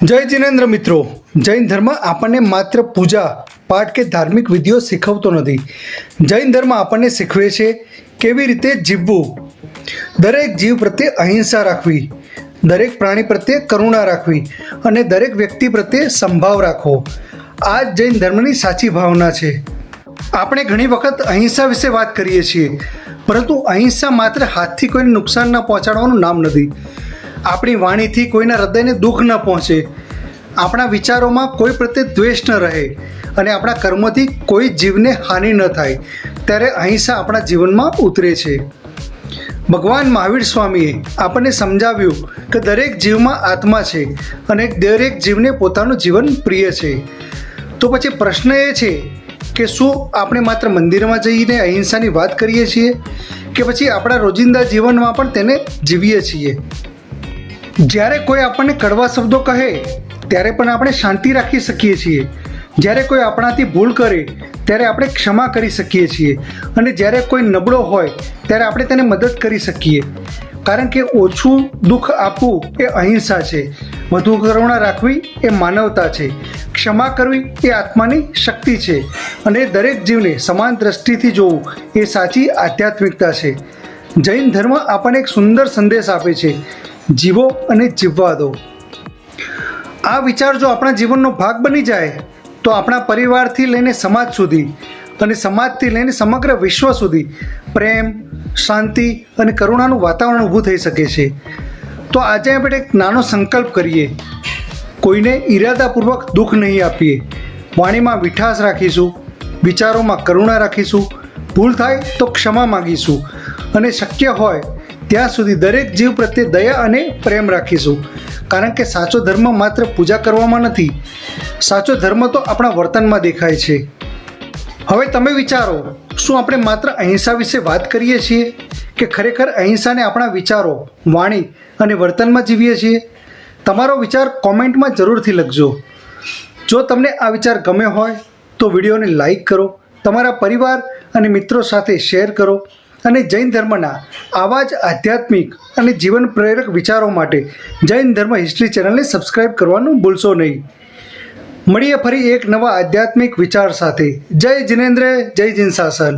જય જિનેન્દ્ર મિત્રો, જૈન ધર્મ આપણને માત્ર પૂજા પાઠ કે ધાર્મિક વિધિઓ શીખવતો નથી. જૈન ધર્મ આપણને શીખવે છે કેવી રીતે જીવવું, દરેક જીવ પ્રત્યે અહિંસા રાખવી, દરેક પ્રાણી પ્રત્યે કરુણા રાખવી અને દરેક વ્યક્તિ પ્રત્યે સંભાવ રાખવો. આ જ જૈન ધર્મની સાચી ભાવના છે. આપણે ઘણી વખત અહિંસા વિશે વાત કરીએ છીએ, પરંતુ અહિંસા માત્ર હાથથી કોઈને નુકસાન ન પહોંચાડવાનું નામ નથી. આપણી વાણીથી કોઈના હૃદયને દુઃખ ન પહોંચે, આપણા વિચારોમાં કોઈ પ્રત્યે દ્વેષ ન રહે અને આપણા કર્મોથી કોઈ જીવને હાનિ ન થાય, ત્યારે અહિંસા આપણા જીવનમાં ઉતરે છે. ભગવાન મહાવીર સ્વામીએ આપણને સમજાવ્યું કે દરેક જીવમાં આત્મા છે અને દરેક જીવને પોતાનું જીવન પ્રિય છે. તો પછી પ્રશ્ન એ છે કે શું આપણે માત્ર મંદિરમાં જઈને અહિંસાની વાત કરીએ છીએ કે પછી આપણા રોજિંદા જીવનમાં પણ તેને જીવીએ છીએ? જ્યારે કોઈ આપણને કડવા શબ્દો કહે ત્યારે પણ આપણે શાંતિ રાખી શકીએ છીએ. જ્યારે કોઈ આપણાથી ભૂલ કરે ત્યારે આપણે ક્ષમા કરી શકીએ છીએ અને જ્યારે કોઈ નબળો હોય ત્યારે આપણે તેને મદદ કરી શકીએ. કારણ કે ઓછું દુઃખ આપવું એ અહિંસા છે, વધુ કરુણા રાખવી એ માનવતા છે, ક્ષમા કરવી એ આત્માની શક્તિ છે અને દરેક જીવને સમાન દ્રષ્ટિથી જોવું એ સાચી આધ્યાત્મિકતા છે. જૈન ધર્મ આપણને એક સુંદર સંદેશ આપે છે: જીવો અને જીવવા દો. આ વિચાર જો આપણા જીવનનો ભાગ બની જાય તો આપણા પરિવારથી લઈને સમાજ સુધી અને સમાજથી લઈને સમગ્ર વિશ્વ સુધી પ્રેમ, શાંતિ અને કરુણાનું વાતાવરણ ઊભું થઈ શકે છે. તો આજે આપણે એક નાનો સંકલ્પ કરીએ: કોઈને ઈરાદાપૂર્વક દુઃખ નહીં આપીએ, વાણીમાં મીઠાશ રાખીશું, વિચારોમાં કરુણા રાખીશું, ભૂલ થાય તો ક્ષમા માગીશું અને શક્ય હોય ત્યાં સુધી દરેક જીવ પ્રત્યે દયા અને પ્રેમ રાખીશું. કારણ કે સાચો ધર્મ માત્ર પૂજા કરવામાં નથી, સાચો ધર્મ તો આપણા વર્તનમાં દેખાય છે. હવે તમે વિચારો, શું આપણે માત્ર અહિંસા વિશે વાત કરીએ છીએ કે ખરેખર અહિંસાને આપણા વિચારો, વાણી અને વર્તનમાં જીવીએ છીએ? તમારો વિચાર કોમેન્ટમાં જરૂરથી લખજો. જો તમને આ વિચાર ગમે હોય તો વિડીયોને લાઈક કરો, તમારા પરિવાર અને મિત્રો સાથે શેર કરો અને જૈન ધર્મના આવા જ આધ્યાત્મિક અને જીવન પ્રેરક વિચારો માટે જૈન ધર્મ હિસ્ટ્રી ચેનલને સબસ્ક્રાઈબ કરવાનું ભૂલશો નહીં. મળીએ ફરી એક નવા આધ્યાત્મિક વિચાર સાથે. જય જિનેન્દ્ર, જય જિન શાસન.